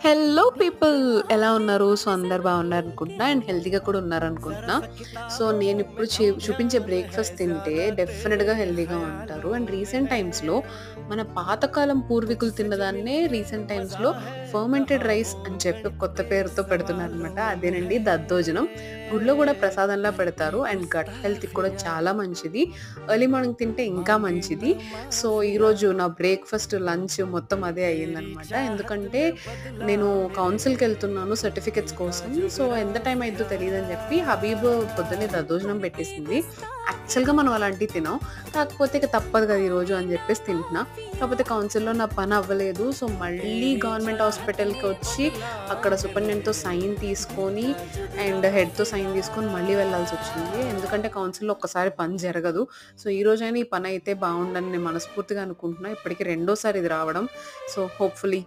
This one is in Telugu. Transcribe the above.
హలో పీపుల్ ఎలా ఉన్నారు? సో, అందరు బాగున్నారనుకుంటున్నా అండ్ హెల్తీగా కూడా ఉన్నారనుకుంటున్నా. సో, నేనిప్పుడు చూపించే బ్రేక్‌ఫాస్ట్ తింటే డెఫినిట్‌గా హెల్తీగా ఉంటారు. అండ్ రీసెంట్ టైమ్స్‌లో మన పాతకాలం పూర్వీకులు తిన్నదాన్నే రీసెంట్ టైమ్స్‌లో ఫర్మెంటెడ్ రైస్ అని చెప్పి కొత్త పేరుతో పెడుతున్నారనమాట. అదేనండి దద్దోజనం. గుడిలో గూడా ప్రసాదంలా పెడతారు. అండ్ గట్ హెల్త్‌కి కూడా చాలా మంచిది. ఎర్లీ మార్నింగ్ తింటే ఇంకా మంచిది. సో, ఈరోజు నా బ్రేక్‌ఫాస్ట్, లంచ్ మొత్తం అదే అయ్యిందనమాట. ఎందుకంటే నేను కౌన్సిల్‌కెళ్తున్నాను సర్టిఫికేట్స్ కోసం. సో, ఎంత టైం అయిద్దో తెలీదని జెప్పి హబీబ్ పొద్దున్నే దద్దోజనం పెట్టేసింది. యాక్చువల్‌గా మనం అలాంటివి తినం. కాకపోతే ఇక తప్పదు గదా! ఈరోజు అని జెప్పేసి తింటున్నా. కాకపోతే కౌన్సిల్‌లో నా పని అవ్వలేదు. సో, మళ్ళీ గవర్నమెంట్ హాస్పిటల్‌కొచ్చి అక్కడ సూపరింటెండెంట్‌తో సైన్ తీసుకొని అండ్ హెడ్‌తో సైన్ తీసుకొని మళ్ళీ వెళ్ళాల్సొచ్చింది. ఎందుకంటే కౌన్సిల్‌లో ఒక్కసారి పని జరగదు. సో, ఈరోజైనా ఈ పనయితే బావుండని నేను మనస్ఫూర్తిగా అనుకుంటున్నా. ఇప్పటికి రెండోసారి ఇది రావడం. So, hopefully